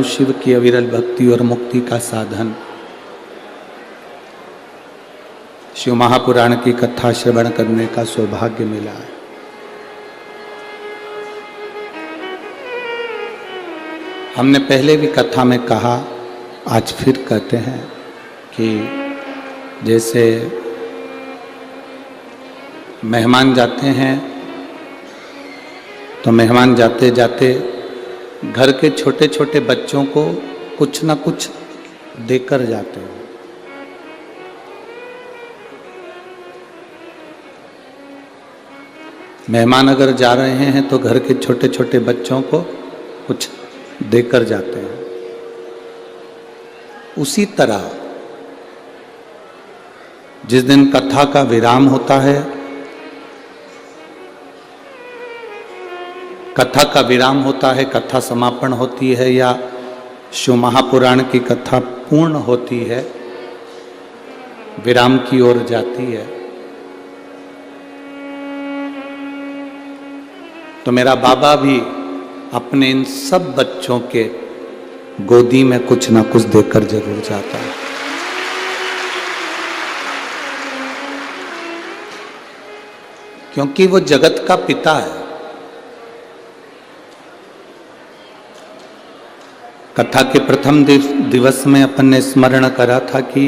भगवान शिव की अविरल भक्ति और मुक्ति का साधन शिव महापुराण की कथा श्रवण करने का सौभाग्य मिला है। हमने पहले भी कथा में कहा, आज फिर कहते हैं कि जैसे मेहमान जाते हैं तो मेहमान जाते जाते घर के छोटे छोटे बच्चों को कुछ ना कुछ देकर जाते हैं। मेहमान अगर जा रहे हैं तो घर के छोटे छोटे बच्चों को कुछ देकर जाते हैं। उसी तरह जिस दिन कथा का विराम होता है, कथा का विराम होता है, कथा समापन होती है या शिव महापुराण की कथा पूर्ण होती है, विराम की ओर जाती है, तो मेरा बाबा भी अपने इन सब बच्चों के गोदी में कुछ ना कुछ देकर जरूर जाता है। क्योंकि वो जगत का पिता है। कथा के प्रथम दिवस में अपन ने स्मरण करा था कि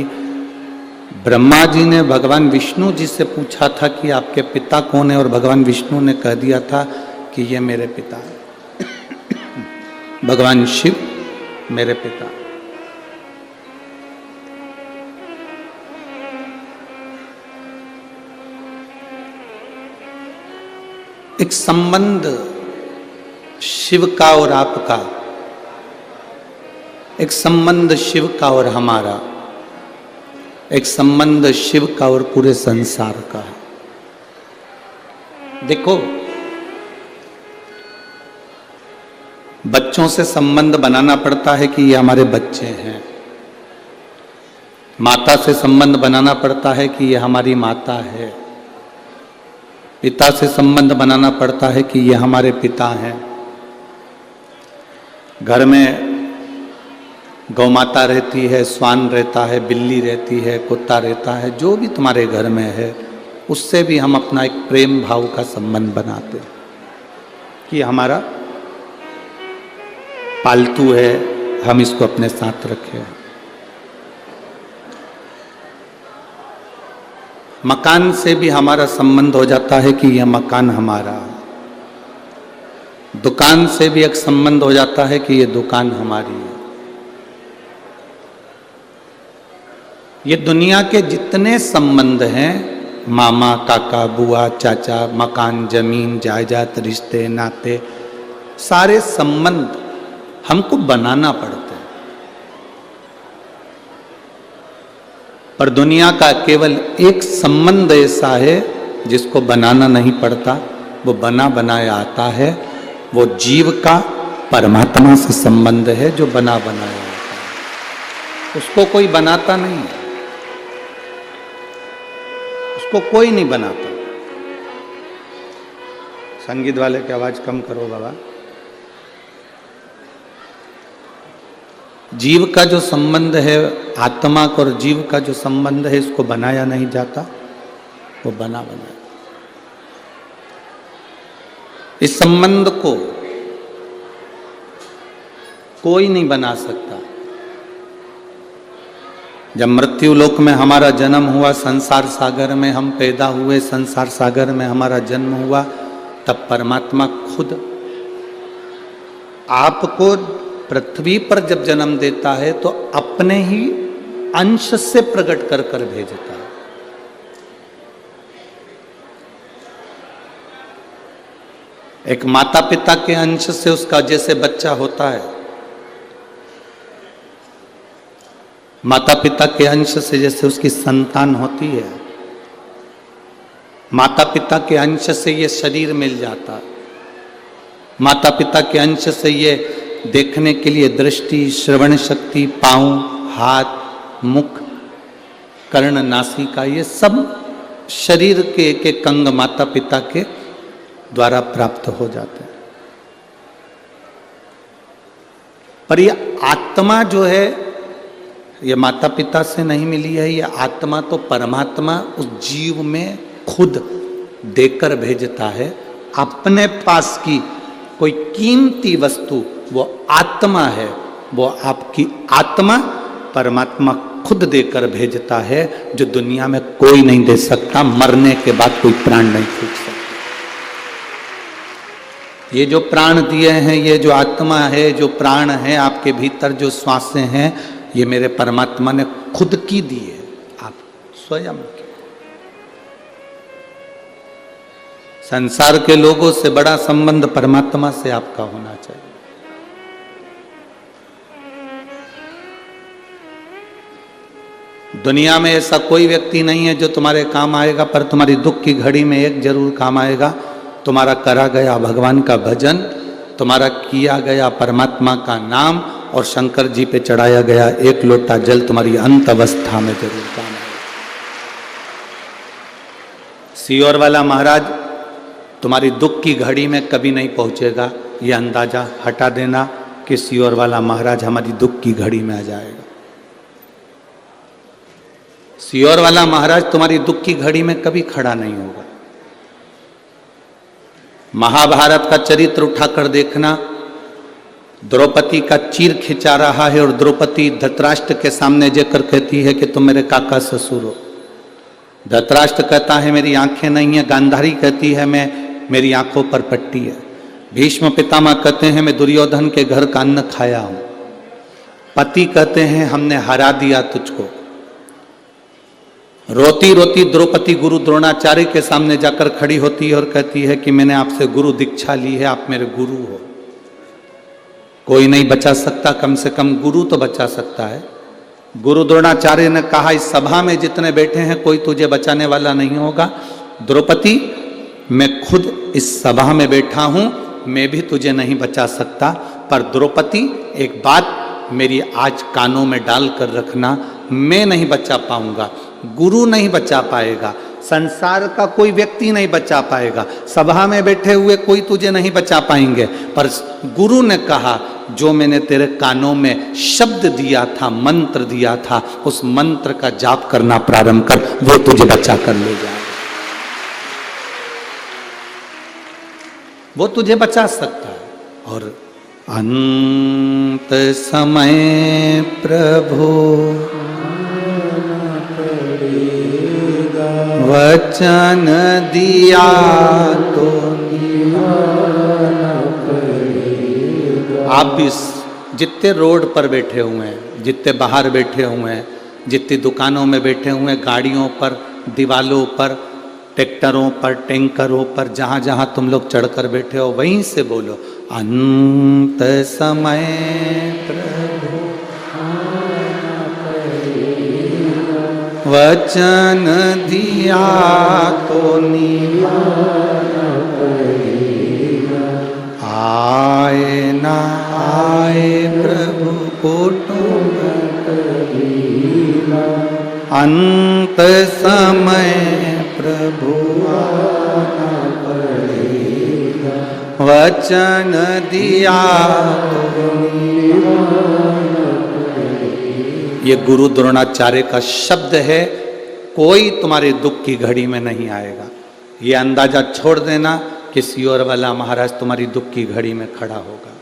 ब्रह्मा जी ने भगवान विष्णु जी से पूछा था कि आपके पिता कौन है, और भगवान विष्णु ने कह दिया था कि ये मेरे पिता है। भगवान शिव मेरे पिता। एक संबंध शिव का और आपका, एक संबंध शिव का और हमारा, एक संबंध शिव का और पूरे संसार का है। देखो, बच्चों से संबंध बनाना पड़ता है कि ये हमारे बच्चे हैं। माता से संबंध बनाना पड़ता है कि ये हमारी माता है। पिता से संबंध बनाना पड़ता है कि ये हमारे पिता हैं। घर में गौ माता रहती है, श्वान रहता है, बिल्ली रहती है, कुत्ता रहता है, जो भी तुम्हारे घर में है, उससे भी हम अपना एक प्रेम भाव का संबंध बनाते हैं कि हमारा पालतू है, हम इसको अपने साथ रखें। मकान से भी हमारा संबंध हो जाता है कि यह मकान हमारा। दुकान से भी एक संबंध हो जाता है कि यह दुकान हमारी है। ये दुनिया के जितने संबंध हैं, मामा, काका, बुआ, चाचा, मकान, जमीन, जायदाद, रिश्ते, नाते, सारे संबंध हमको बनाना पड़ता है। पर दुनिया का केवल एक संबंध ऐसा है जिसको बनाना नहीं पड़ता, वो बना बनाया आता है। वो जीव का परमात्मा से संबंध है जो बना बनाया आता है। उसको कोई बनाता नहीं है, उसको कोई नहीं बनाता। संगीत वाले की आवाज कम करो बाबा। जीव का जो संबंध है, आत्मा का और जीव का जो संबंध है, इसको बनाया नहीं जाता, वो बना बनाया। इस संबंध को कोई नहीं बना सकता। जब मृत्यु लोक में हमारा जन्म हुआ, संसार सागर में हम पैदा हुए, संसार सागर में हमारा जन्म हुआ, तब परमात्मा खुद आपको पृथ्वी पर जब जन्म देता है तो अपने ही अंश से प्रकट कर कर भेजता है। एक माता पिता के अंश से उसका जैसे बच्चा होता है, माता पिता के अंश से जैसे उसकी संतान होती है, माता पिता के अंश से ये शरीर मिल जाता, माता पिता के अंश से ये देखने के लिए दृष्टि, श्रवण शक्ति, पांव, हाथ, मुख, कर्ण, नासिका, ये सब शरीर के एक एक अंग माता पिता के द्वारा प्राप्त हो जाते हैं। पर ये आत्मा जो है ये माता पिता से नहीं मिली है, ये आत्मा तो परमात्मा उस जीव में खुद देकर भेजता है। अपने पास की कोई कीमती वस्तु वो आत्मा है, वो आपकी आत्मा परमात्मा खुद देकर भेजता है, जो दुनिया में कोई नहीं दे सकता। मरने के बाद कोई प्राण नहीं फूंक सकता। ये जो प्राण दिए हैं, ये जो आत्मा है, जो प्राण है आपके भीतर, जो श्वासें हैं, ये मेरे परमात्मा ने खुद की दी है, आप स्वयं की। संसार के लोगों से बड़ा संबंध परमात्मा से आपका होना चाहिए। दुनिया में ऐसा कोई व्यक्ति नहीं है जो तुम्हारे काम आएगा, पर तुम्हारी दुख की घड़ी में एक जरूर काम आएगा, तुम्हारा करा गया भगवान का भजन, तुम्हारा किया गया परमात्मा का नाम और शंकर जी पे चढ़ाया गया एक लोटा जल तुम्हारी अंत अवस्था में जरूर काम आएगा। सीहोर वाला महाराज तुम्हारी दुख की घड़ी में कभी नहीं पहुंचेगा, यह अंदाजा हटा देना कि सीहोर वाला महाराज हमारी दुख की घड़ी में आ जाएगा। सीहोर वाला महाराज तुम्हारी दुख की घड़ी में कभी खड़ा नहीं होगा। महाभारत का चरित्र उठाकर देखना, द्रौपदी का चीर खिंचा रहा है और द्रौपदी धृतराष्ट्र के सामने जाकर कहती है कि तुम मेरे काका ससुर हो। धृतराष्ट्र कहता है मेरी आंखें नहीं है। गांधारी कहती है मेरी आंखों पर पट्टी है। भीष्म पितामह कहते हैं मैं दुर्योधन के घर का अन्न खाया हूं। पति कहते हैं हमने हरा दिया तुझको। रोती रोती द्रौपदी गुरु द्रोणाचार्य के सामने जाकर खड़ी होती है और कहती है कि मैंने आपसे गुरु दीक्षा ली है, आप मेरे गुरु हो। कोई नहीं बचा सकता, कम से कम गुरु तो बचा सकता है। गुरु द्रोणाचार्य ने कहा इस सभा में जितने बैठे हैं कोई तुझे बचाने वाला नहीं होगा। द्रौपदी मैं खुद इस सभा में बैठा हूं, मैं भी तुझे नहीं बचा सकता, पर द्रौपदी एक बात मेरी आज कानों में डाल कर रखना, मैं नहीं बचा पाऊंगा, गुरु नहीं बचा पाएगा, संसार का कोई व्यक्ति नहीं बचा पाएगा, सभा में बैठे हुए कोई तुझे नहीं बचा पाएंगे, पर गुरु ने कहा जो मैंने तेरे कानों में शब्द दिया था, मंत्र दिया था, उस मंत्र का जाप करना प्रारंभ कर, वो तुझे बचा कर ले जाए, वो तुझे बचा सकता है। और अंत समय प्रभु वचन दिया तो आप भी जितने रोड पर बैठे हुए हैं, जितने बाहर बैठे हुए हैं, जितनी दुकानों में बैठे हुए हैं, गाड़ियों पर, दीवालों पर, ट्रैक्टरों पर, टैंकरों पर, जहाँ जहाँ तुम लोग चढ़कर बैठे हो वहीं से बोलो अंत समय प्रभु वचन दिया तो निभाना पड़ेगा, आए ना आए प्रभु कुटुंब कबीरा, अंत समय प्रभु आना पड़ेगा, वचन दिया तो निभाना पड़ेगा। ये गुरु द्रोणाचार्य का शब्द है, कोई तुम्हारे दुख की घड़ी में नहीं आएगा। ये अंदाजा छोड़ देना कि सीहोर वाला महाराज तुम्हारी दुख की घड़ी में खड़ा होगा।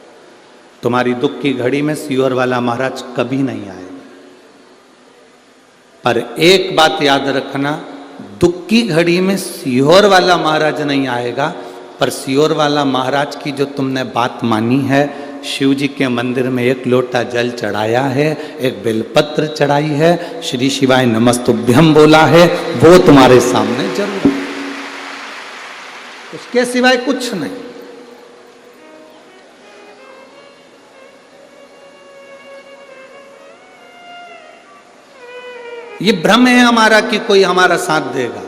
तुम्हारी दुख की घड़ी में सीहोर वाला महाराज कभी नहीं आएगा। पर एक बात याद रखना, दुख की घड़ी में सीहोर वाला महाराज नहीं आएगा, पर सीहोर वाला महाराज की जो तुमने बात मानी है, शिव जी के मंदिर में एक लोटा जल चढ़ाया है, एक बेलपत्र चढ़ाई है, श्री शिवाय नमस्तुभ्यम बोला है, वो तुम्हारे सामने जरूर है। उसके सिवाय कुछ नहीं। ये भ्रम है हमारा कि कोई हमारा साथ देगा।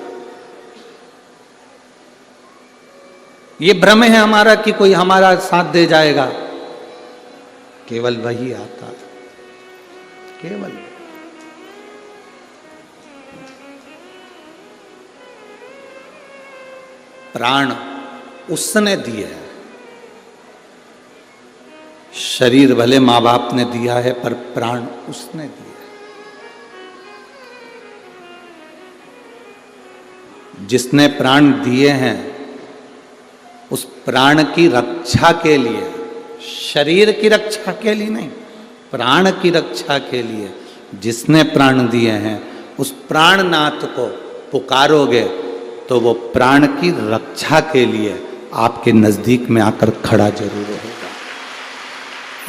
ये भ्रम है हमारा कि कोई हमारा साथ दे जाएगा। केवल वही आता है, केवल। प्राण उसने दिए हैं। शरीर भले माँ बाप ने दिया है पर प्राण उसने दिया है। जिसने प्राण दिए हैं उस प्राण की रक्षा के लिए, शरीर की रक्षा के लिए नहीं, प्राण की रक्षा के लिए जिसने प्राण दिए हैं उस प्राणनाथ को पुकारोगे तो वो प्राण की रक्षा के लिए आपके नजदीक में आकर खड़ा जरूर होगा,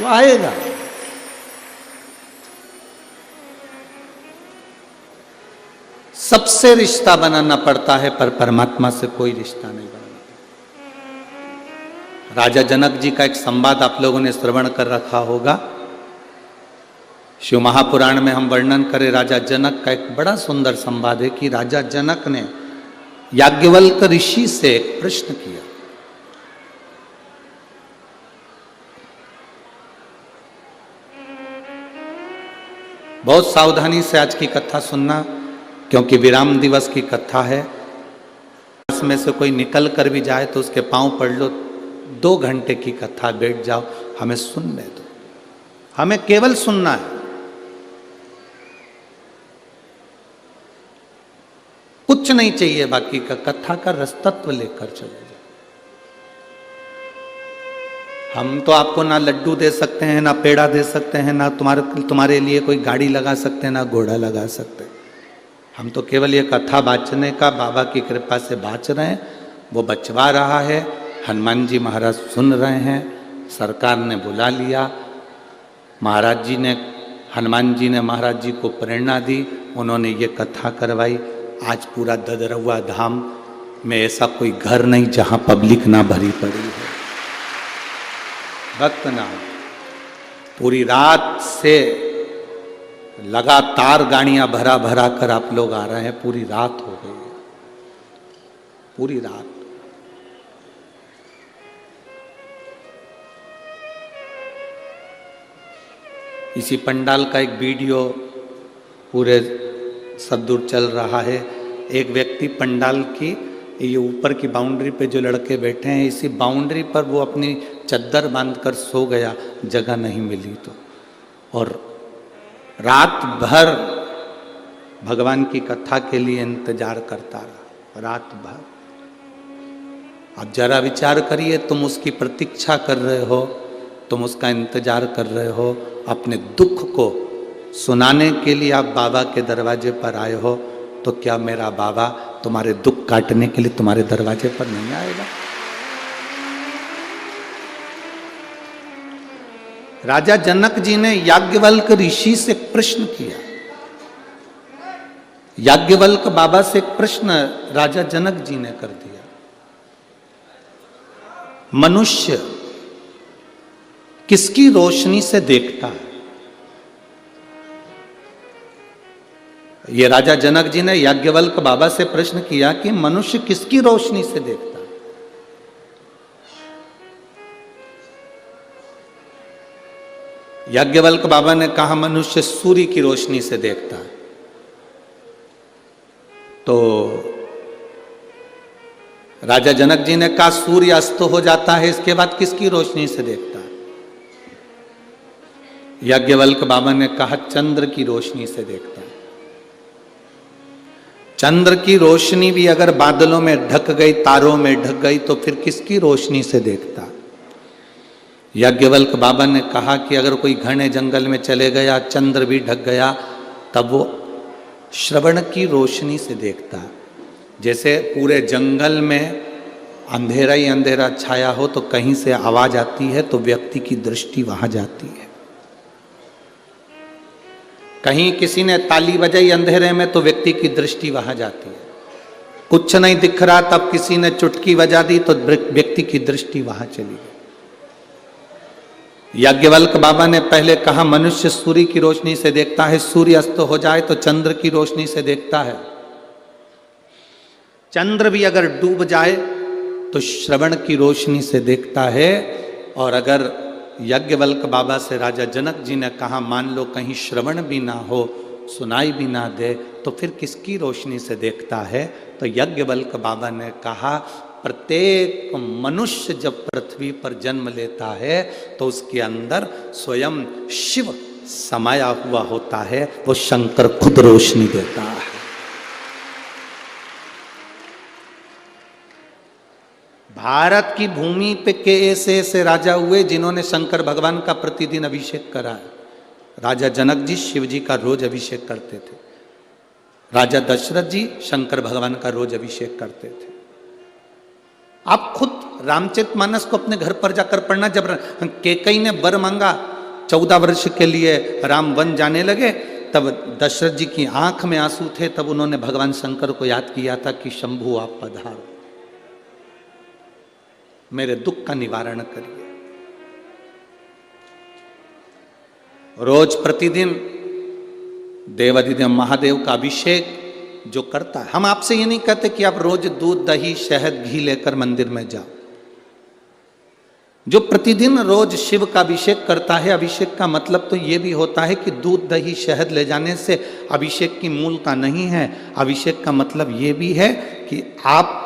वो आएगा। सबसे रिश्ता बनाना पड़ता है पर परमात्मा से कोई रिश्ता नहीं बनाना। राजा जनक जी का एक संवाद आप लोगों ने श्रवण कर रखा होगा। शिव महापुराण में हम वर्णन करें राजा जनक का एक बड़ा सुंदर संवाद है कि राजा जनक ने याज्ञवल्क ऋषि से एक प्रश्न किया। बहुत सावधानी से आज की कथा सुनना, क्योंकि विराम दिवस की कथा है। इसमें से कोई निकल कर भी जाए तो उसके पांव पड़ लो। 2 घंटे की कथा, बैठ जाओ, हमें सुनने दो, हमें केवल सुनना है। कुछ नहीं चाहिए बाकी का, कथा का रसतत्व लेकर चले जाओ। हम तो आपको ना लड्डू दे सकते हैं, ना पेड़ा दे सकते हैं, ना तुम्हारे लिए कोई गाड़ी लगा सकते हैं, ना घोड़ा लगा सकते हैं। हम तो केवल ये कथा बाँचने का बाबा की कृपा से बाँच रहे हैं। वो बचवा रहा है, हनुमान जी महाराज सुन रहे हैं, सरकार ने बुला लिया, महाराज जी ने, हनुमान जी ने महाराज जी को प्रेरणा दी, उन्होंने ये कथा करवाई। आज पूरा ददरवा धाम में ऐसा कोई घर नहीं जहाँ पब्लिक ना भरी पड़ी है, भक्त ना। पूरी रात से लगातार गाड़ियां भरा भरा कर आप लोग आ रहे हैं, पूरी रात हो गई है, पूरी रात। इसी पंडाल का एक वीडियो पूरे सदूर चल रहा है। एक व्यक्ति पंडाल की ये ऊपर की बाउंड्री पे जो लड़के बैठे हैं, इसी बाउंड्री पर वो अपनी चद्दर बांधकर सो गया, जगह नहीं मिली तो, और रात भर भगवान की कथा के लिए इंतजार करता रहा, रात भर। अब जरा विचार करिए, तुम उसकी प्रतीक्षा कर रहे हो, तुम उसका इंतजार कर रहे हो, अपने दुख को सुनाने के लिए आप बाबा के दरवाजे पर आए हो, तो क्या मेरा बाबा तुम्हारे दुख काटने के लिए तुम्हारे दरवाजे पर नहीं आएगा? राजा जनक जी ने याज्ञवल्क ऋषि से एक प्रश्न किया। याज्ञवल्क बाबा से एक प्रश्न राजा जनक जी ने कर दिया। मनुष्य किसकी रोशनी से देखता है? ये राजा जनक जी ने याज्ञवल्क बाबा से प्रश्न किया कि मनुष्य किसकी रोशनी से देखता है? याज्ञवल्क बाबा ने कहा मनुष्य सूर्य की रोशनी से देखता है। तो राजा जनक जी ने कहा सूर्य अस्त हो जाता है, इसके बाद किसकी रोशनी से देखता है? याज्ञवल्क बाबा ने कहा चंद्र की रोशनी से देखता है। चंद्र की रोशनी भी अगर बादलों में ढक गई, तारों में ढक गई, तो फिर किसकी रोशनी से देखता? याज्ञवल्क बाबा ने कहा कि अगर कोई घने जंगल में चले गया, चंद्र भी ढक गया, तब वो श्रवण की रोशनी से देखता। जैसे पूरे जंगल में अंधेरा ही अंधेरा छाया हो, तो कहीं से आवाज आती है तो व्यक्ति की दृष्टि वहां जाती है। कहीं किसी ने ताली बजाई अंधेरे में तो व्यक्ति की दृष्टि वहां जाती है। कुछ नहीं दिख रहा, तब किसी ने चुटकी बजा दी तो व्यक्ति की दृष्टि वहां चली गई। याज्ञवल्क बाबा ने पहले कहा मनुष्य सूर्य की रोशनी से देखता है, सूर्य अस्त हो जाए तो चंद्र की रोशनी से देखता है। चंद्र भी अगर डूब जाए तो श्रवण की रोशनी से देखता है। और अगर याज्ञवल्क बाबा से राजा जनक जी ने कहा मान लो कहीं श्रवण भी ना हो, सुनाई भी ना दे, तो फिर किसकी रोशनी से देखता है? तो याज्ञवल्क बाबा ने कहा प्रत्येक मनुष्य जब पृथ्वी पर जन्म लेता है तो उसके अंदर स्वयं शिव समाया हुआ होता है, वो शंकर खुद रोशनी देता है। भारत की भूमि पे के ऐसे ऐसे राजा हुए जिन्होंने शंकर भगवान का प्रतिदिन अभिषेक करा है। राजा जनक जी शिव जी का रोज अभिषेक करते थे। राजा दशरथ जी शंकर भगवान का रोज अभिषेक करते थे। आप खुद रामचरितमानस को अपने घर पर जाकर पढ़ना। जब कैकेयी ने वर मांगा 14 वर्ष के लिए राम वन जाने लगे, तब दशरथ जी की आंख में आंसू थे। तब उन्होंने भगवान शंकर को याद किया था कि शंभु आप पधारो, मेरे दुख का निवारण करिए। रोज प्रतिदिन देवाधिदेव महादेव का अभिषेक जो करता है, हम आपसे ये नहीं कहते कि आप रोज दूध दही शहद घी लेकर मंदिर में जाओ। जो प्रतिदिन रोज शिव का अभिषेक करता है, अभिषेक का मतलब तो ये भी होता है कि दूध दही शहद ले जाने से अभिषेक की मूलता नहीं है। अभिषेक का मतलब ये भी है कि आप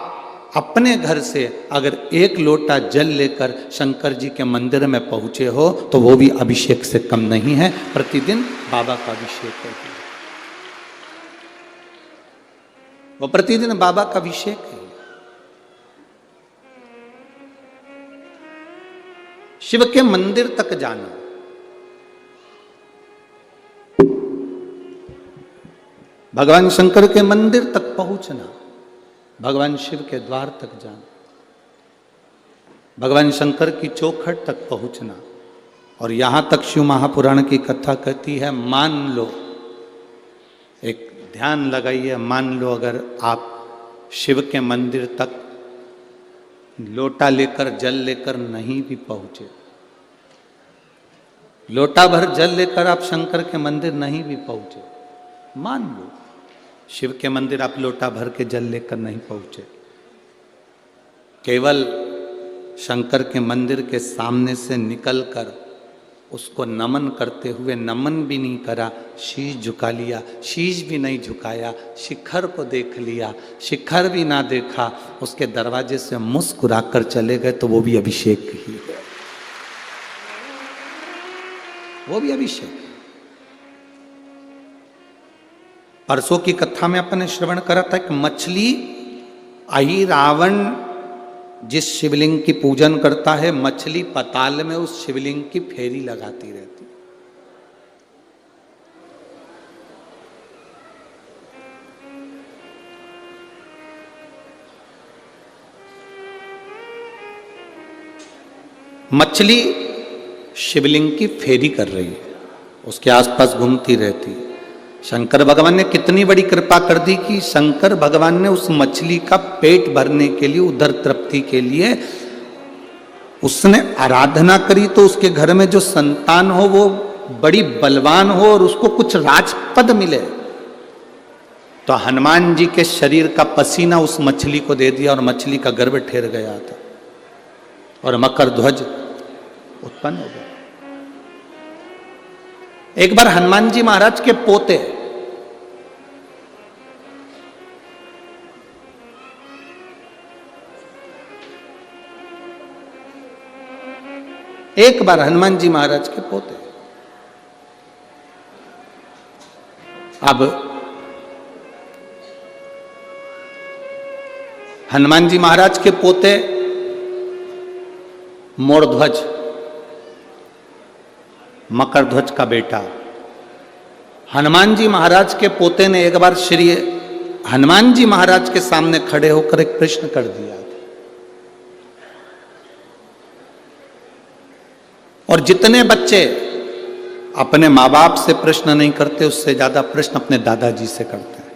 अपने घर से अगर 1 लोटा जल लेकर शंकर जी के मंदिर में पहुंचे हो तो वो भी अभिषेक से कम नहीं है। प्रतिदिन बाबा का अभिषेक है, वो प्रतिदिन बाबा का अभिषेक है। शिव के मंदिर तक जाना, भगवान शंकर के मंदिर तक पहुंचना, भगवान शिव के द्वार तक जाना, भगवान शंकर की चौखट तक पहुंचना। और यहां तक शिव महापुराण की कथा कहती है, मान लो, एक ध्यान लगाइए, मान लो अगर आप शिव के मंदिर तक लोटा लेकर जल लेकर नहीं भी पहुंचे, लोटा भर जल लेकर आप शंकर के मंदिर नहीं भी पहुंचे, मान लो शिव के मंदिर आप लोटा भर के जल लेकर नहीं पहुंचे, केवल शंकर के मंदिर के सामने से निकलकर उसको नमन करते हुए, नमन भी नहीं करा, शीश झुका लिया, शीश भी नहीं झुकाया, शिखर को देख लिया, शिखर भी ना देखा, उसके दरवाजे से मुस्कुराकर चले गए, तो वो भी अभिषेक ही है, वो भी अभिषेक। परसों की कथा में अपन ने श्रवण करा था कि मछली आई, रावण जिस शिवलिंग की पूजन करता है, मछली पताल में उस शिवलिंग की फेरी लगाती रहती। मछली शिवलिंग की फेरी कर रही है, उसके आसपास घूमती रहती है। शंकर भगवान ने कितनी बड़ी कृपा कर दी कि शंकर भगवान ने उस मछली का पेट भरने के लिए, उदर तृप्ति के लिए उसने आराधना करी, तो उसके घर में जो संतान हो वो बड़ी बलवान हो और उसको कुछ राजपद मिले। तो हनुमान जी के शरीर का पसीना उस मछली को दे दिया और मछली का गर्भ ठहर गया था और मकर ध्वज उत्पन्न हो गया। एक बार हनुमान जी महाराज के पोते अब हनुमान जी महाराज के पोते मोरध्वज, मकर ध्वज का बेटा, हनुमान जी महाराज के पोते ने एक बार श्री हनुमान जी महाराज के सामने खड़े होकर एक प्रश्न कर दिया था। और जितने बच्चे अपने माँ बाप से प्रश्न नहीं करते, उससे ज्यादा प्रश्न अपने दादाजी से करते हैं।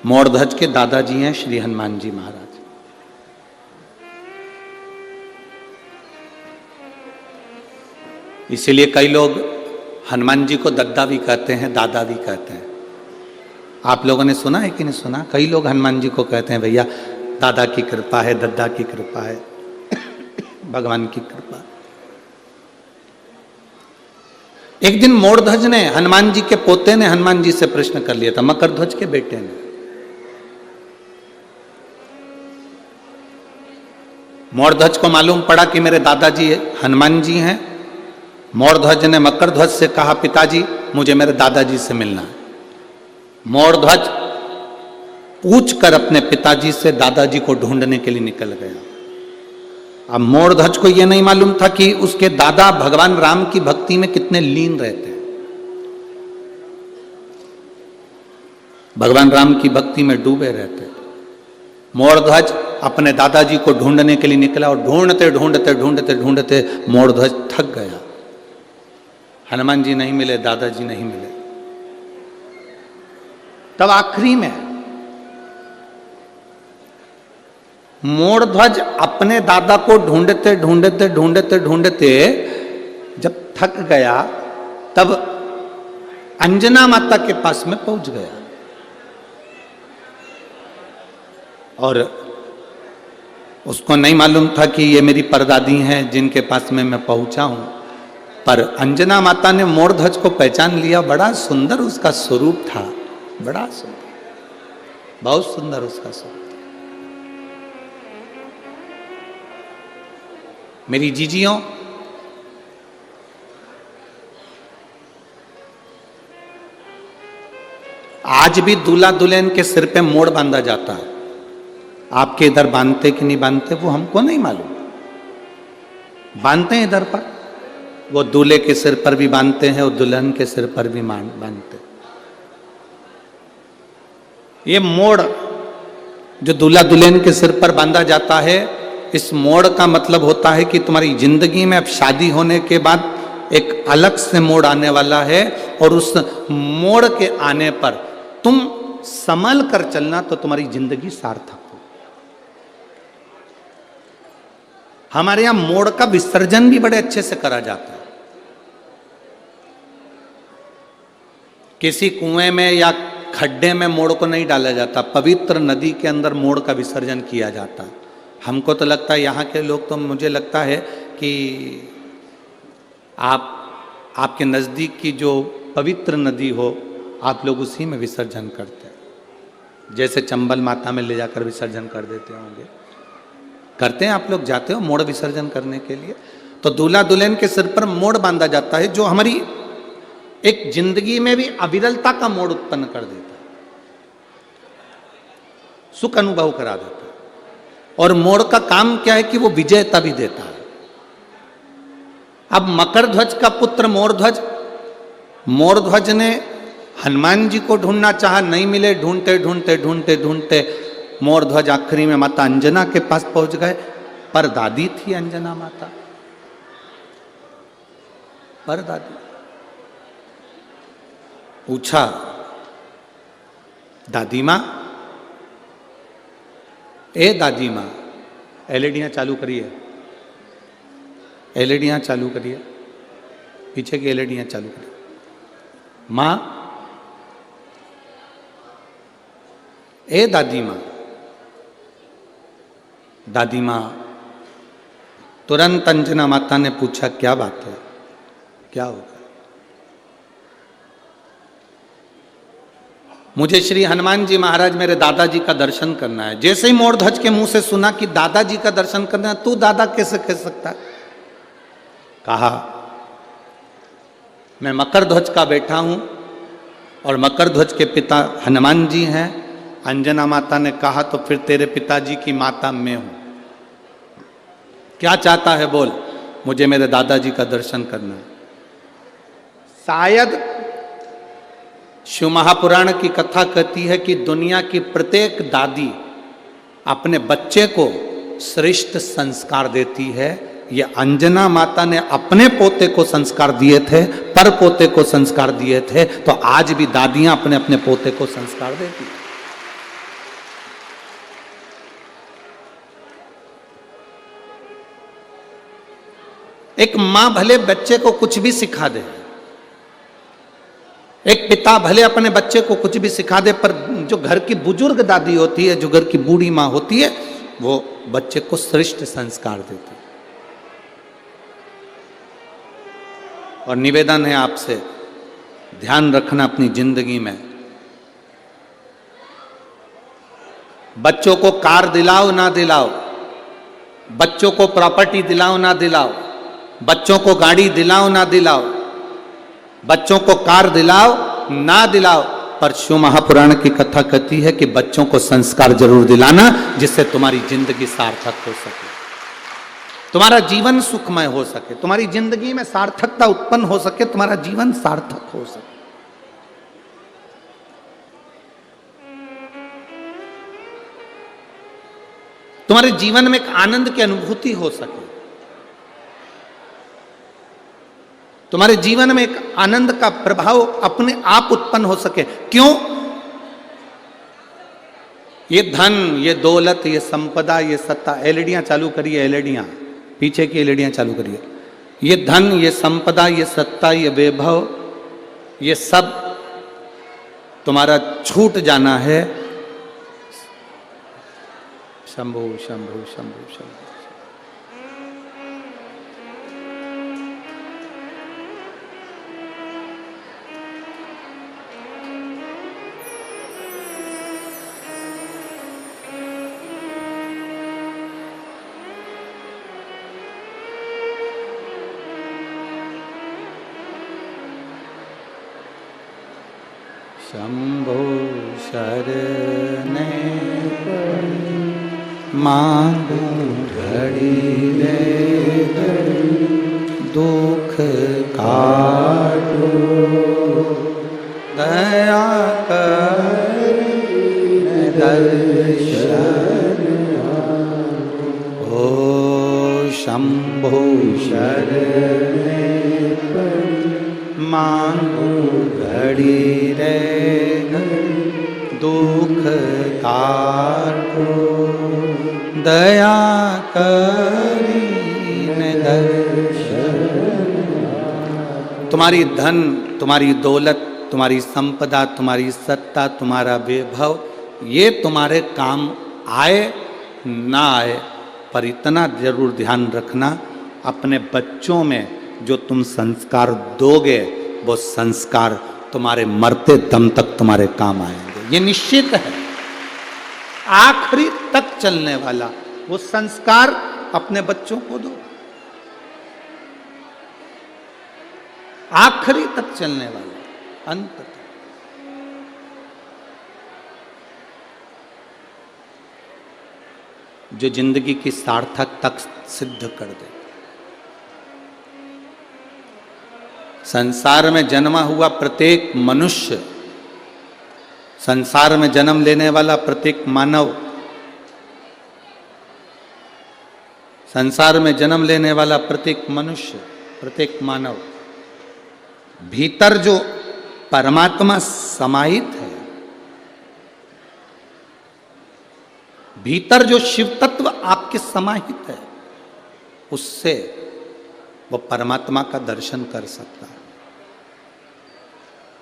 मोरध्वज के दादाजी हैं श्री हनुमान जी महाराज। इसीलिए कई लोग हनुमान जी को दद्दा भी कहते हैं, दादा भी कहते हैं। आप लोगों ने सुना है कि नहीं सुना? कई लोग हनुमान जी को कहते हैं भैया दादा की कृपा है, दद्दा की कृपा है, भगवान की कृपा। एक दिन मोरध्वज ने, हनुमान जी के पोते ने हनुमान जी से प्रश्न कर लिया था, मकर ध्वज के बेटे ने। मोरध्वज को मालूम पड़ा कि मेरे दादाजी हनुमान जी हैं। मोरध्वज ने मकर ध्वज से कहा, पिताजी मुझे मेरे दादाजी से मिलना है। मोरध्वज पूछकर अपने पिताजी से दादाजी को ढूंढने के लिए निकल गया। अब मोरध्वज को यह नहीं मालूम था कि उसके दादा भगवान राम की भक्ति में कितने लीन रहते हैं। भगवान राम की भक्ति में डूबे रहते हैं। मोरध्वज अपने दादाजी को ढूंढने के लिए निकला और ढूंढते ढूंढते ढूंढते ढूंढते मोरध्वज थक गया। हनुमान जी नहीं मिले, दादाजी नहीं मिले। तब आखिरी में मोरध्वज अपने दादा को ढूंढते ढूंढते ढूंढते ढूंढते जब थक गया, तब अंजना माता के पास में पहुंच गया और उसको नहीं मालूम था कि ये मेरी परदादी हैं जिनके पास में मैं पहुंचा हूं। पर अंजना माता ने मोरध्वज को पहचान लिया। बड़ा सुंदर उसका स्वरूप था, बड़ा सुंदर, बहुत सुंदर उसका स्वरूप। मेरी जीजियों, आज भी दूल्हा दुल्हन के सिर पे मोड़ बांधा जाता है। आपके इधर बांधते कि नहीं बांधते वो हमको नहीं मालूम, बांधते हैं इधर पर। वो दूल्हे के सिर पर भी बांधते हैं और दुल्हन के सिर पर भी बांधते। ये मोड़ जो दूल्हा दुल्हन के सिर पर बांधा जाता है, इस मोड़ का मतलब होता है कि तुम्हारी जिंदगी में अब शादी होने के बाद एक अलग से मोड़ आने वाला है और उस मोड़ के आने पर तुम संभल कर चलना तो तुम्हारी जिंदगी सार्थक हो। हमारे यहां मोड़ का विसर्जन भी बड़े अच्छे से करा जाता है। किसी कुएं में या खड्डे में मोड़ को नहीं डाला जाता, पवित्र नदी के अंदर मोड़ का विसर्जन किया जाता है। हमको तो लगता है यहाँ के लोग, तो मुझे लगता है कि आपके नज़दीक की जो पवित्र नदी हो आप लोग उसी में विसर्जन करते हैं। जैसे चंबल माता में ले जाकर विसर्जन कर देते होंगे, करते हैं आप लोग, जाते हो मोड़ विसर्जन करने के लिए। तो दूल्हा दुल्हन के सिर पर मोड़ बांधा जाता है जो हमारी एक जिंदगी में भी अविरलता का मोड़ उत्पन्न कर देता है, सुख अनुभव करा देता है। और मोड़ का काम क्या है कि वो विजयता भी देता है। अब मकर ध्वज का पुत्र मोरध्वज, मोरध्वज ने हनुमान जी को ढूंढना चाहा, नहीं मिले। ढूंढते ढूंढते ढूंढते ढूंढते मोरध्वज आखिरी में माता अंजना के पास पहुंच गए। पर दादी थी अंजना माता, पर दादी। पूछा, दादी मां, ए दादी मां, एलईडियां चालू करिए, एलईडियां चालू करिए, पीछे की एलईडियां चालू करिए। मां, ए दादी मां। दादी मां तुरंत अंजना माता ने पूछा, क्या बात है, क्या होगा? मुझे श्री हनुमान जी महाराज मेरे दादाजी का दर्शन करना है। जैसे ही मोरध्वज के मुंह से सुना कि दादाजी का दर्शन करना है, तू दादा कैसे कह सकता है? कहा, मैं मकर ध्वज का बेटा हूं और मकर ध्वज के पिता हनुमान जी हैं। अंजना माता ने कहा, तो फिर तेरे पिताजी की माता मैं हूं। क्या चाहता है बोल? मुझे मेरे दादाजी का दर्शन करना है। शायद शिव महापुराण की कथा कहती है कि दुनिया की प्रत्येक दादी अपने बच्चे को श्रेष्ठ संस्कार देती है। ये अंजना माता ने अपने पोते को संस्कार दिए थे, पर पोते को संस्कार दिए थे, तो आज भी दादियां अपने अपने पोते को संस्कार देती हैं। एक मां भले बच्चे को कुछ भी सिखा दे, एक पिता भले अपने बच्चे को कुछ भी सिखा दे, पर जो घर की बुजुर्ग दादी होती है, जो घर की बूढ़ी मां होती है, वो बच्चे को श्रेष्ठ संस्कार देती है। और निवेदन है आपसे, ध्यान रखना अपनी जिंदगी में, बच्चों को कार दिलाओ ना दिलाओ, बच्चों को प्रॉपर्टी दिलाओ ना दिलाओ, बच्चों को गाड़ी दिलाओ ना दिलाओ, बच्चों को कार दिलाओ ना दिलाओ, पर शिव महापुराण की कथा कहती है कि बच्चों को संस्कार जरूर दिलाना, जिससे तुम्हारी जिंदगी सार्थक हो सके, तुम्हारा जीवन सुखमय हो सके, तुम्हारी जिंदगी में सार्थकता उत्पन्न हो सके, तुम्हारा जीवन सार्थक हो सके। तुम्हारे जीवन में एक आनंद की अनुभूति हो सके, तुम्हारे जीवन में एक आनंद का प्रभाव अपने आप उत्पन्न हो सके। क्यों? ये धन, ये दौलत, ये संपदा, ये सत्ता, एलईडियां चालू करिए, एलईडियां पीछे की एलईडियां चालू करिए। ये धन, ये संपदा, ये सत्ता, ये वैभव, ये सब तुम्हारा छूट जाना है। शंभु शंभु शंभु शंभु। शंभो शरणे मांगू घड़ी रे घड़ी, दुख काटो दया कर दर्शन। ओ शंभो शरणे मांगू घड़ी रे घड़ी, दुख काटो दया करीन दर्शन। तुम्हारी धन, तुम्हारी दौलत, तुम्हारी संपदा, तुम्हारी सत्ता, तुम्हारा वैभव, ये तुम्हारे काम आए ना आए, पर इतना जरूर ध्यान रखना, अपने बच्चों में जो तुम संस्कार दोगे वो संस्कार तुम्हारे मरते दम तक तुम्हारे काम आएंगे, ये निश्चित है। आखिरी तक चलने वाला वो संस्कार अपने बच्चों को दो, आखिरी तक चलने वाला, अंत तक। जो जिंदगी की सार्थकता सिद्ध कर दे। संसार में जन्मा हुआ प्रत्येक मनुष्य, संसार में जन्म लेने वाला प्रत्येक मानव, संसार में जन्म लेने वाला प्रत्येक मनुष्य, प्रत्येक मानव, भीतर जो परमात्मा समाहित है, भीतर जो शिव तत्व आपके समाहित है, उससे वो परमात्मा का दर्शन कर सकता है।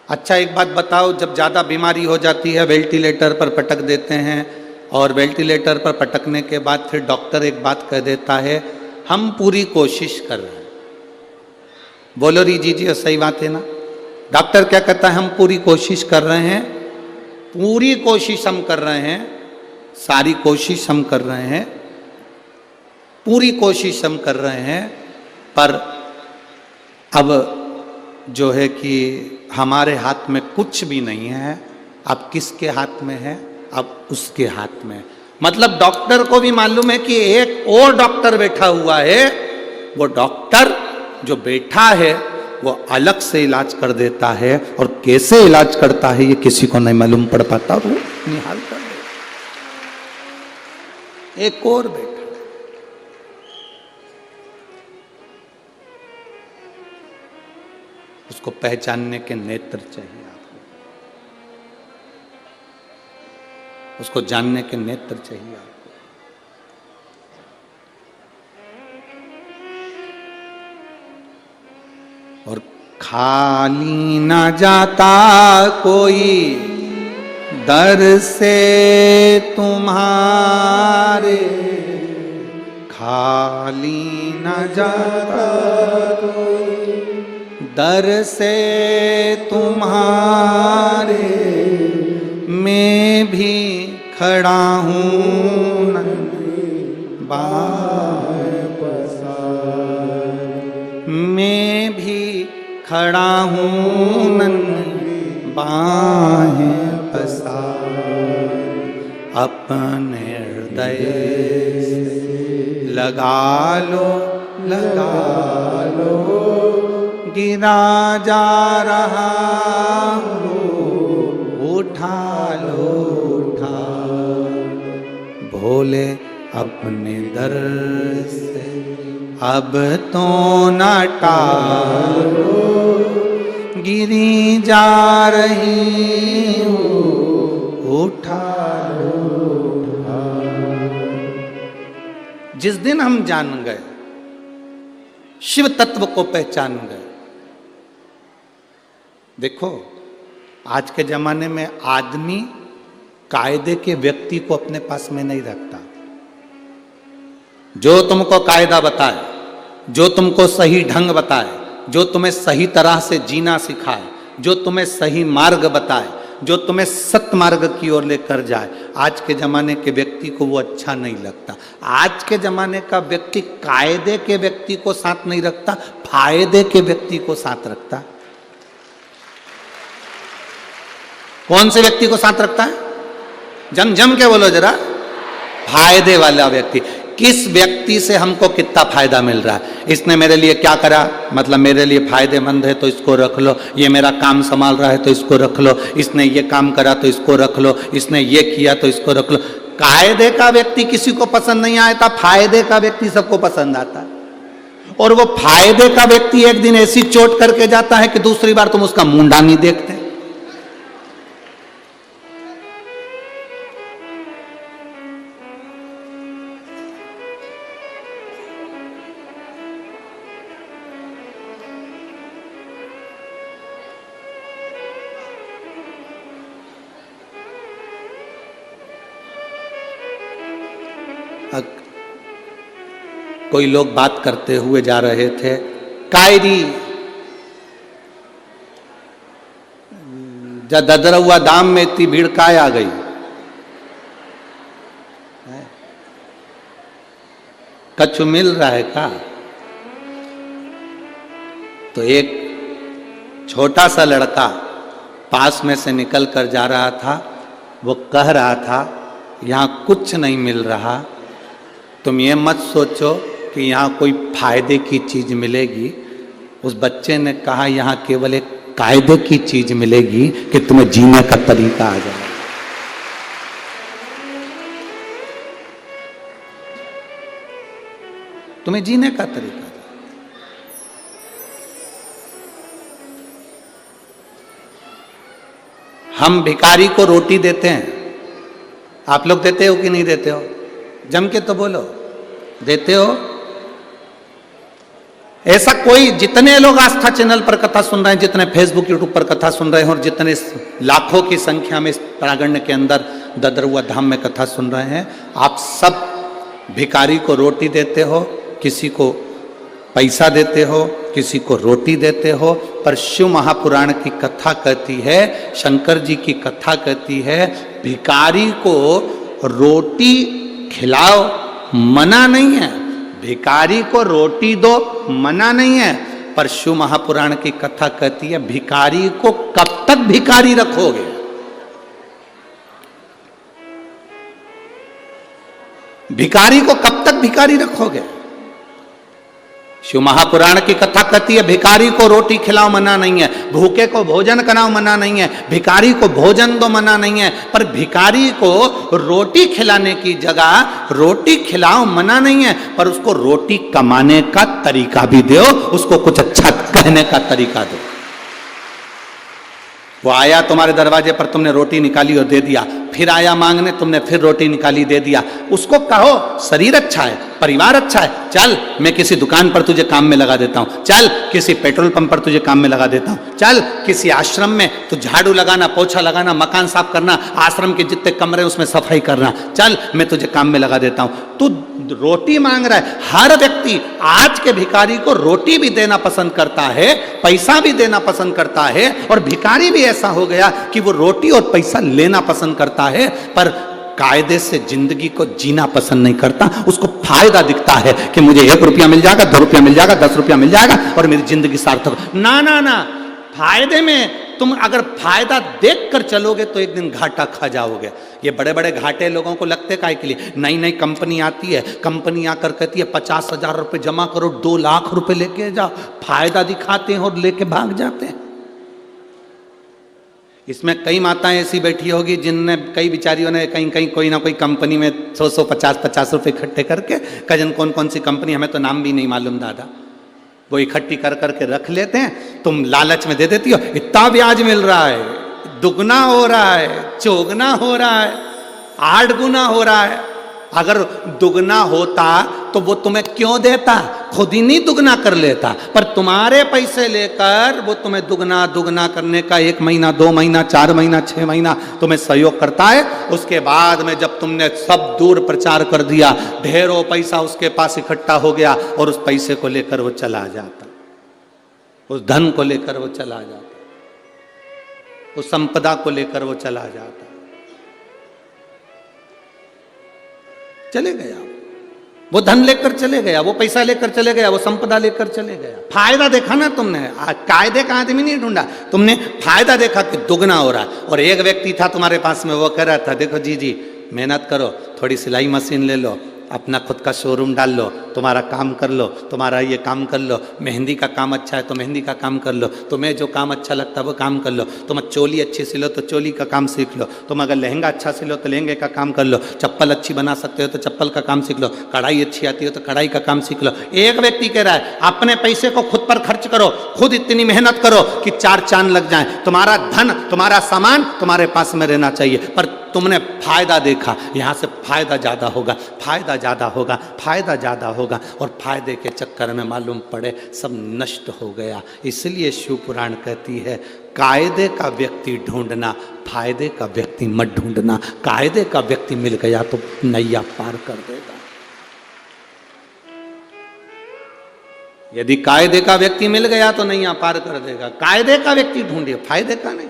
अच्छा एक बात बताओ, जब ज़्यादा बीमारी हो जाती है वेंटिलेटर पर पटक देते हैं, और वेंटिलेटर पर पटकने के बाद फिर डॉक्टर एक बात कह देता है, हम पूरी कोशिश कर रहे हैं। बोलो री जी, सही बात है ना? डॉक्टर क्या कहता है? हम पूरी कोशिश कर रहे हैं, पूरी कोशिश हम कर रहे हैं, सारी कोशिश हम कर रहे हैं, पूरी कोशिश हम कर रहे हैं, पर अब जो है कि हमारे हाथ में कुछ भी नहीं है। अब किसके हाथ में है? अब उसके हाथ में। मतलब डॉक्टर को भी मालूम है कि एक और डॉक्टर बैठा हुआ है, वो डॉक्टर जो बैठा है वो अलग से इलाज कर देता है, और कैसे इलाज करता है ये किसी को नहीं मालूम पड़ पाता, वो निहाल कर देता। एक और बैठा, उसको पहचानने के नेत्र चाहिए आपको, उसको जानने के नेत्र चाहिए आपको। और खाली न जाता कोई दर से तुम्हारे, खाली न जाता कोई दर से तुम्हारे, मैं भी खड़ा हूँ बाबा। खड़ा हूँ नन्ही बाहें पसार, अपने हृदय से लगा लो, गिरा जा रहा हूँ, उठा लो, भोले अपने दर से अब तो न टालो, गिरी जा रही हूँ, उठा लो। जिस दिन हम जान गए, शिव तत्व को पहचान गए। देखो, आज के जमाने में आदमी कायदे के व्यक्ति को अपने पास में नहीं रखता। जो तुमको कायदा बताए, जो तुमको सही ढंग बताए, जो तुम्हें सही तरह से जीना सिखाए, जो तुम्हें सही मार्ग बताए, जो तुम्हें सत्य मार्ग की ओर लेकर जाए, आज के जमाने के व्यक्ति को वो अच्छा नहीं लगता। आज के जमाने का व्यक्ति कायदे के व्यक्ति को साथ नहीं रखता, फायदे के व्यक्ति को साथ रखता। कौन से व्यक्ति को साथ रखता है? जम के बोलो जरा। फायदे वाला व्यक्ति। किस व्यक्ति से हमको कितना फायदा मिल रहा है? इसने मेरे लिए क्या करा, मतलब मेरे लिए फायदेमंद है तो इसको रख लो। ये मेरा काम संभाल रहा है तो इसको रख लो। इसने ये काम करा तो इसको रख लो। इसने ये किया तो इसको रख लो। कायदे का व्यक्ति किसी को पसंद नहीं आता, फायदे का व्यक्ति सबको पसंद आता है। और वो फायदे का व्यक्ति एक दिन ऐसी चोट करके जाता है कि दूसरी बार तुम उसका मुंडा नहीं देखते। कोई लोग बात करते हुए जा रहे थे, कायरी जब ददरुआ दाम में इतनी भीड़ काय आ गई, कछु मिल रहा है का? तो एक छोटा सा लड़का पास में से निकल कर जा रहा था। वो कह रहा था, यहाँ कुछ नहीं मिल रहा। तुम ये मत सोचो कि यहाँ कोई फायदे की चीज मिलेगी। उस बच्चे ने कहा, यहाँ केवल एक कायदे की चीज मिलेगी कि तुम्हें जीने का तरीका आ जाए। तुम्हें जीने का तरीका। हम भिखारी को रोटी देते हैं, आप लोग देते हो कि नहीं देते हो? जम के तो बोलो, देते हो? ऐसा कोई, जितने लोग आस्था चैनल पर कथा सुन रहे हैं, जितने फेसबुक यूट्यूब पर कथा सुन रहे हैं, और जितने लाखों की संख्या में इस प्रांगण के अंदर ददरुआ धाम में कथा सुन रहे हैं, आप सब भिखारी को रोटी देते हो, किसी को पैसा देते हो, किसी को रोटी देते हो। पर शिव महापुराण की कथा कहती है, शंकर जी की कथा कहती है, भिखारी को रोटी खिलाओ, मना नहीं है। भिखारी को रोटी दो, मना नहीं है। पर शिव महापुराण की कथा कहती है, भिखारी को कब तक भिखारी रखोगे? भिखारी को कब तक भिखारी रखोगे? शिव महापुराण की कथा कहती है, भिखारी को रोटी खिलाओ, मना नहीं है। भूखे को भोजन कराओ, मना नहीं है। भिखारी को भोजन दो, मना नहीं है। पर भिखारी को रोटी खिलाने की जगह रोटी खिलाओ, मना नहीं है। पर उसको रोटी कमाने का तरीका भी दो, उसको कुछ अच्छा कहने का तरीका दो। वो आया तुम्हारे दरवाजे पर, तुमने रोटी निकाली और दे दिया। फिर आया मांगने, तुमने फिर रोटी निकाली, दे दिया। उसको कहो, शरीर अच्छा है, परिवार अच्छा है, चल मैं किसी दुकान पर तुझे काम में लगा देता हूँ, चल किसी पेट्रोल पंप पर तुझे काम में लगा देता हूँ, चल किसी आश्रम में तू झाड़ू लगाना, पोछा लगाना, मकान साफ करना, आश्रम के जितने कमरे उसमें सफाई करना, चल मैं तुझे काम में लगा देता हूँ। तू रोटी मांग रहा है। हर व्यक्ति आज के भिखारी को रोटी भी देना पसंद करता है, पैसा भी देना पसंद करता है। और भिखारी भी ऐसा हो गया कि वो रोटी और पैसा लेना पसंद करता है। पर कायदे से जिंदगी को जीना पसंद नहीं करता, उसको फायदा दिखता है कि मुझे 1 रुपया मिल जाएगा, 2 रुपया मिल जाएगा, 10 रुपया मिल जाएगा और मेरी जिंदगी सार्थक। ना ना ना, फायदे में तुम अगर फायदा देखकर चलोगे तो एक दिन घाटा खा जाओगे। ये बड़े बड़े घाटे लोगों को लगते काहे के लिए? नई नई कंपनी आती है, कंपनी आकर कहती है 50,000 रुपये जमा करो, 2 लाख रुपए लेके जाओ, फायदा दिखाते हैं और लेके भाग जाते हैं। इसमें कई माताएं ऐसी बैठी होगी जिनने, कई बिचारियों ने कहीं कहीं कोई ना कोई कंपनी में 100 50 रुपए इकट्ठे करके, कजन कौन कौन सी कंपनी, हमें तो नाम भी नहीं मालूम दादा, वो इकट्ठी कर करके रख लेते हैं। तुम लालच में दे देती हो, इतना ब्याज मिल रहा है, दुगना हो रहा है, चौगना हो रहा है, 8 गुना हो रहा है। अगर दुगना होता तो वो तुम्हें क्यों देता? खुद ही नहीं दुगना कर लेता, पर तुम्हारे पैसे लेकर वो तुम्हें दुगना दुगना करने का 1 महीना, 2 महीना, 4 महीना, 6 महीना तुम्हें सहयोग करता है। उसके बाद में जब तुमने सब दूर प्रचार कर दिया, ढेरों पैसा उसके पास इकट्ठा हो गया और उस पैसे को लेकर वो चला जाता, उस धन को लेकर वो चला जाता, उस संपदा को लेकर वो चला जाता, चले गया। वो धन लेकर चले गया, वो पैसा लेकर चले गया, वो संपदा लेकर चले गया। फायदा देखा ना तुमने, कायदे का आदमी नहीं ढूंढा, तुमने फायदा देखा कि दुगना हो रहा है। और एक व्यक्ति था तुम्हारे पास में, वो कह रहा था देखो जी मेहनत करो, थोड़ी सिलाई मशीन ले लो, अपना खुद का शोरूम डाल लो, तुम्हारा काम कर लो, तुम्हारा ये काम कर लो, मेहंदी का काम अच्छा है तो मेहंदी का काम कर लो, तुम्हें जो काम अच्छा लगता है वो काम कर लो, तुम चोली अच्छी सिलो तो चोली का काम सीख लो, तुम अगर लहंगा अच्छा सिलो तो लहंगे का काम कर लो, चप्पल अच्छी बना सकते हो तो चप्पल का काम सीख लो, कढ़ाई अच्छी आती हो तो कढ़ाई का काम सीख लो। एक व्यक्ति कह रहा है अपने पैसे को खुद पर खर्च करो, खुद इतनी मेहनत करो कि 4 चांद लग जाए, तुम्हारा धन, तुम्हारा सामान तुम्हारे पास में रहना चाहिए। पर तुमने फायदा देखा, यहाँ से फायदा ज़्यादा होगा, फायदा ज़्यादा होगा, फायदा ज़्यादा होगा, और फायदे के चक्कर में मालूम पड़े सब नष्ट हो गया। इसलिए शिव पुराण कहती है कायदे का व्यक्ति ढूंढना, फायदे का व्यक्ति मत ढूंढना। कायदे का व्यक्ति मिल गया तो नैया पार कर देगा। यदि कायदे का व्यक्ति मिल गया तो नैया पार कर देगा। कायदे का व्यक्ति ढूंढिए, फायदे का नहीं।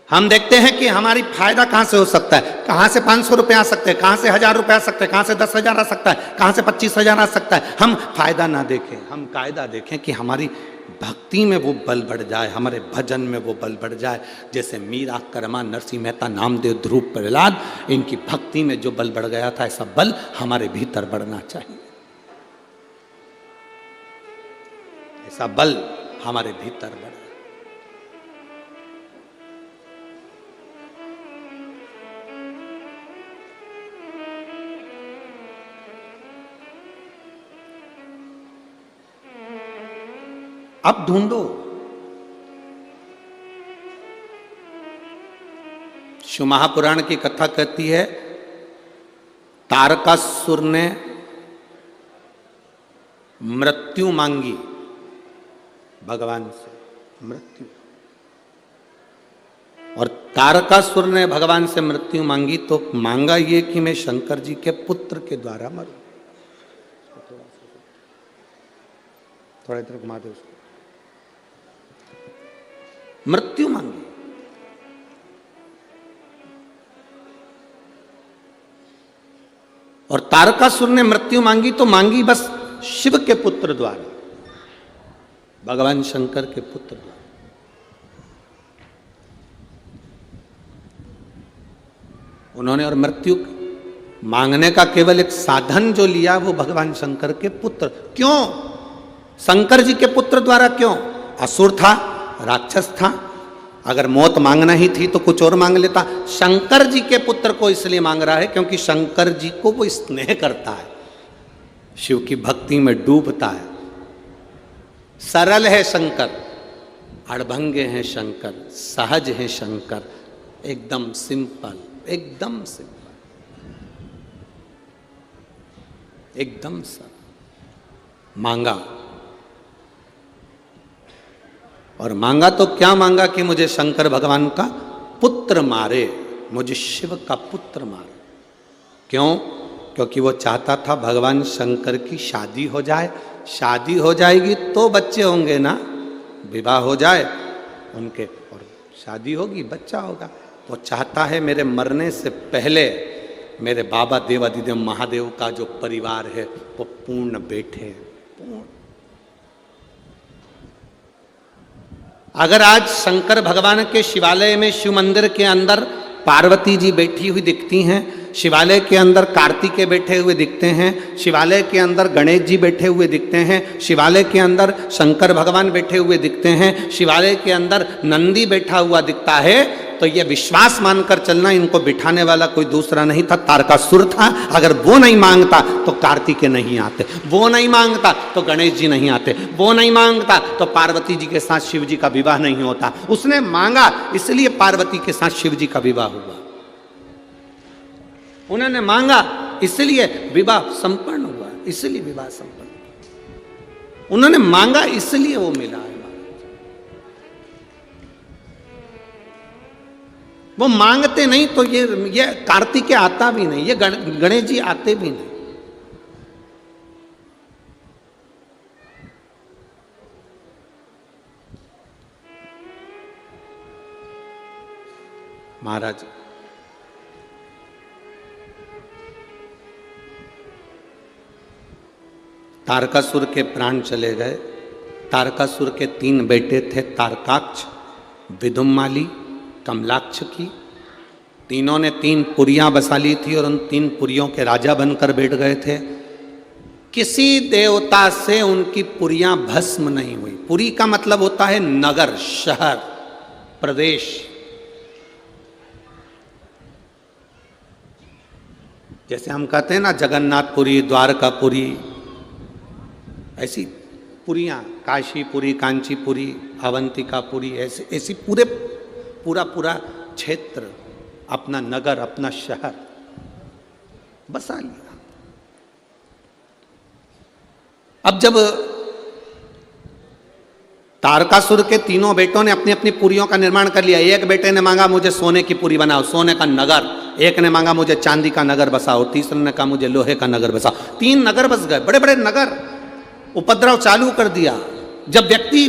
हम देखते हैं कि हमारी फायदा कहां से हो सकता है, कहां से 500 रुपये आ सकते हैं, कहां से 1000 रुपये आ सकते हैं, कहां से 10,000 आ सकता है, कहां से 25,000 आ सकता है। हम फायदा ना देखें, हम कायदा देखें कि हमारी भक्ति में वो बल बढ़ जाए, हमारे भजन में वो बल बढ़ जाए। जैसे मीरा, कर्मा, नरसिंह मेहता, नामदेव, ध्रुव, प्रहलाद, इनकी भक्ति में जो बल बढ़ गया था, ऐसा बल हमारे भीतर बढ़ना चाहिए। ऐसा बल हमारे भीतर बढ़े। अब ढूंढो। शिव महापुराण की कथा कहती है तारकासुर ने मृत्यु मांगी भगवान से, मृत्यु। और तारकासुर ने भगवान से मृत्यु मांगी तो मांगा ये कि मैं शंकर जी के पुत्र के द्वारा मरूं। थोड़ा इधर घुमा दो उसको। मृत्यु मांगी। और तारकासुर ने मृत्यु मांगी तो मांगी बस शिव के पुत्र द्वारा, भगवान शंकर के पुत्र द्वारा। उन्होंने और मृत्यु मांगने का केवल एक साधन जो लिया वो भगवान शंकर के पुत्र। क्यों शंकर जी के पुत्र द्वारा? क्यों? असुर था, राक्षस था, अगर मौत मांगना ही थी तो कुछ और मांग लेता। शंकर जी के पुत्र को इसलिए मांग रहा है क्योंकि शंकर जी को वो स्नेह करता है, शिव की भक्ति में डूबता है। सरल है शंकर, अड़भंगे हैं शंकर, सहज हैं शंकर, एकदम सिंपल, एकदम सिंपल, एकदम सरल। मांगा, और मांगा तो क्या मांगा कि मुझे शंकर भगवान का पुत्र मारे, मुझे शिव का पुत्र मारे। क्यों? क्योंकि वो चाहता था भगवान शंकर की शादी हो जाए। शादी हो जाएगी तो बच्चे होंगे ना, विवाह हो जाए उनके और शादी होगी, बच्चा होगा। वो चाहता है मेरे मरने से पहले मेरे बाबा देवाधिदेव महादेव का जो परिवार है वो पूर्ण बैठे, पूर्ण। अगर आज शंकर भगवान के शिवालय में, शिव मंदिर के अंदर पार्वती जी बैठी हुई दिखती हैं, शिवालय के अंदर कार्तिकेय बैठे हुए दिखते हैं, शिवालय के अंदर गणेश जी बैठे हुए दिखते हैं, शिवालय के अंदर शंकर भगवान बैठे हुए दिखते हैं, शिवालय के अंदर नंदी बैठा हुआ दिखता है, तो यह विश्वास मानकर चलना इनको बिठाने वाला कोई दूसरा नहीं था, तारकासुर था। अगर वो नहीं मांगता तो कार्तिकेय नहीं आते, वो नहीं मांगता तो गणेश जी नहीं आते, वो नहीं मांगता तो पार्वती जी के साथ शिव जी का विवाह नहीं होता। उसने मांगा इसलिए पार्वती के साथ शिव जी का विवाह हुआ, उन्होंने मांगा इसलिए विवाह संपन्न हुआ, इसलिए विवाह संपन्न, उन्होंने मांगा इसलिए वो मिला है। वो मांगते नहीं तो ये कार्तिकेय आता भी नहीं, ये गणेश जी आते भी नहीं। महाराज तारकासुर के प्राण चले गए। तारकासुर के 3 बेटे थे, तारकाक्ष, विदुम्माली, कमलाक्ष की। तीनों ने 3 पुरियां बसा ली थी और उन 3 पुरियों के राजा बनकर बैठ गए थे। किसी देवता से उनकी पुरियां भस्म नहीं हुई। पुरी का मतलब होता है नगर, शहर, प्रदेश। जैसे हम कहते हैं ना जगन्नाथपुरी, द्वारकापुरी, ऐसी पुरियां, काशीपुरी, कांचीपुरी, अवंतिकापुरी, ऐसी पूरा क्षेत्र, अपना नगर, अपना शहर बसा लिया। अब जब तारकासुर के 3 बेटों ने अपनी अपनी पुरियों का निर्माण कर लिया, एक बेटे ने मांगा मुझे सोने की पुरी बनाओ, सोने का नगर, एक ने मांगा मुझे चांदी का नगर बसाओ, तीसरे ने कहा मुझे लोहे का नगर बसाओ। 3 नगर बस गए, बड़े बड़े नगर। उपद्रव चालू कर दिया। जब व्यक्ति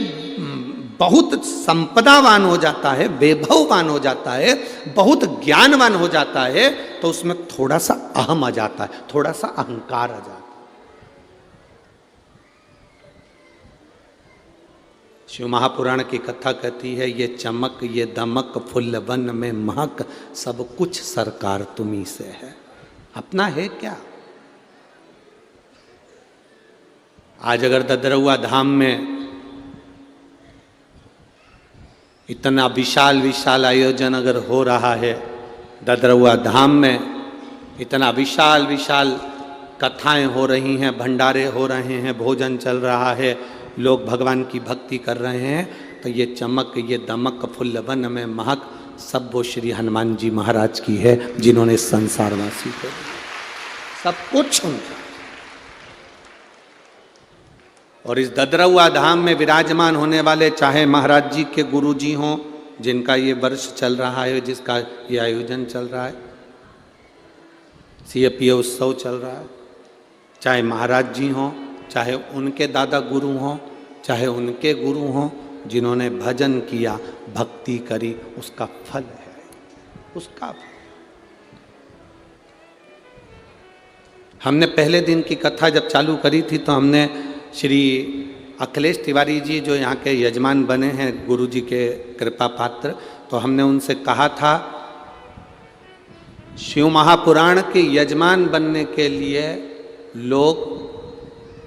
बहुत संपदावान हो जाता है, वैभववान हो जाता है, बहुत ज्ञानवान हो जाता है, तो उसमें थोड़ा सा अहम आ जाता है, थोड़ा सा अहंकार आ जाता है। शिव महापुराण की कथा कहती है, ये चमक, ये दमक, फुल वन में महक, सब कुछ सरकार तुम्ही से है। अपना है क्या? आज अगर ददरौआ धाम में इतना विशाल विशाल आयोजन अगर हो रहा है, ददरौआ धाम में इतना विशाल विशाल कथाएं हो रही हैं, भंडारे हो रहे हैं, भोजन चल रहा है, लोग भगवान की भक्ति कर रहे हैं, तो ये चमक, ये दमक, फुल्लवन में महक, सब वो श्री हनुमान जी महाराज की है, जिन्होंने संसारवासी को सब कुछ उनका। और इस ददरौआ धाम में विराजमान होने वाले, चाहे महाराज जी के गुरु जी हों, जिनका ये वर्ष चल रहा है, जिसका ये आयोजन चल रहा है, CAPA उत्सव चल रहा है, चाहे महाराज जी हों, चाहे उनके दादा गुरु हों, चाहे उनके गुरु हों, जिन्होंने भजन किया, भक्ति करी, उसका फल है, उसका फल। हमने पहले दिन की कथा जब चालू करी थी तो हमने श्री अखिलेश तिवारी जी, जो यहाँ के यजमान बने हैं, गुरु जी के कृपा पात्र, तो हमने उनसे कहा था शिव महापुराण के यजमान बनने के लिए लोग,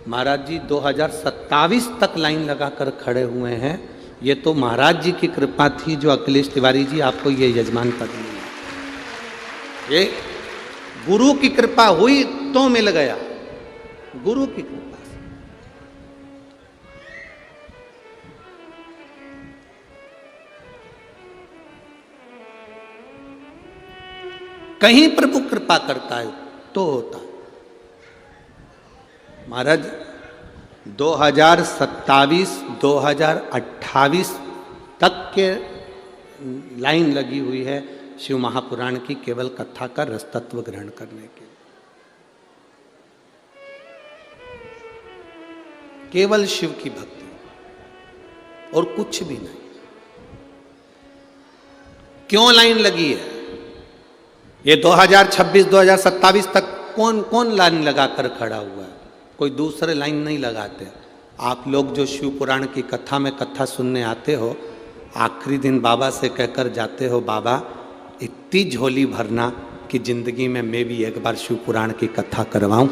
महाराज जी 2027 तक लाइन लगाकर खड़े हुए हैं। ये तो महाराज जी की कृपा थी जो अखिलेश तिवारी जी आपको ये यजमान पद मिला। ये गुरु की कृपा हुई तो मिल गया, गुरु की कृपा। कहीं प्रभु कृपा करता है तो होता। महाराज 2027 2028 तक के लाइन लगी हुई है शिव महापुराण की, केवल कथा का रसतत्व ग्रहण करने के लिए। केवल शिव की भक्ति और कुछ भी नहीं, क्यों लाइन लगी है? ये 2026 2027 तक कौन कौन लाइन लगाकर खड़ा हुआ है? कोई दूसरे लाइन नहीं लगाते। आप लोग जो शिव पुराण की कथा में कथा सुनने आते हो, आखिरी दिन बाबा से कहकर जाते हो, बाबा इतनी झोली भरना कि जिंदगी में मैं भी एक बार शिव पुराण की कथा करवाऊं,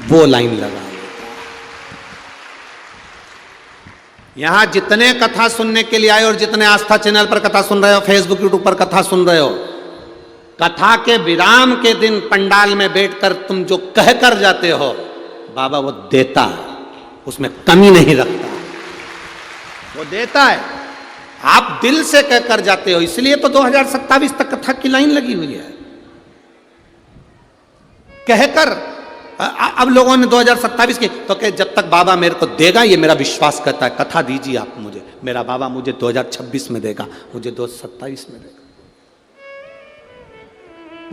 वो लाइन लगा। यहां जितने कथा सुनने के लिए आए और जितने आस्था चैनल पर कथा सुन रहे हो, फेसबुक यूट्यूब पर कथा सुन रहे हो, कथा के विराम के दिन पंडाल में बैठकर तुम जो कहकर जाते हो, बाबा वो देता है, उसमें कमी नहीं रखता, वो देता है। आप दिल से कहकर जाते हो, इसलिए तो 2027 तक कथा की लाइन लगी हुई है। कहकर अब लोगों ने 2027 की तो कहे जब तक बाबा मेरे को देगा, ये मेरा विश्वास करता है, कथा दीजिए आप मुझे, मेरा बाबा मुझे 2026 में देगा, मुझे 2027 में देगा,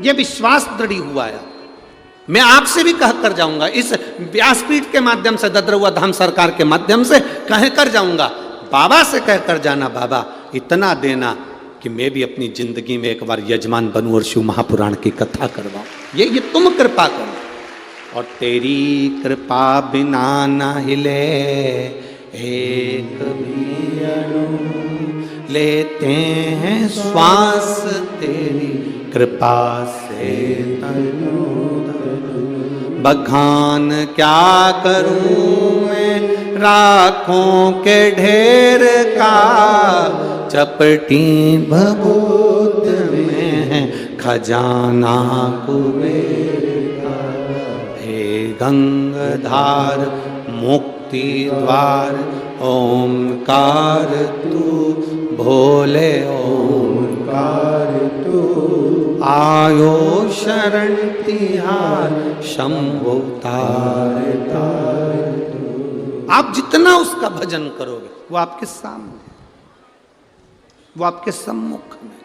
ये विश्वास दृढ़ हुआ है। मैं आपसे भी कहकर जाऊंगा, इस व्यासपीठ के माध्यम से, ददरुआ धाम सरकार के माध्यम से कहकर जाऊंगा, बाबा से कहकर जाना, बाबा इतना देना कि मैं भी अपनी जिंदगी में एक बार यजमान बनूं और शिव महापुराण की कथा करवाऊं। ये तुम कृपा करो, और तेरी कृपा बिना न हिले एक भी अणु, लेते हैं श्वास तेरी कृपा से तनु तनु। बखान क्या करूं मैं राखों के ढेर का, चपटी भभूत में है खजाना कुबेर का। हे गंगाधार मुक्ति द्वार ओंकार तू, भोले ओंकार तू, आयो शरण तिहार शंभु तार तार तू। आप जितना उसका भजन करोगे वो आपके सामने, वो आपके सम्मुख में।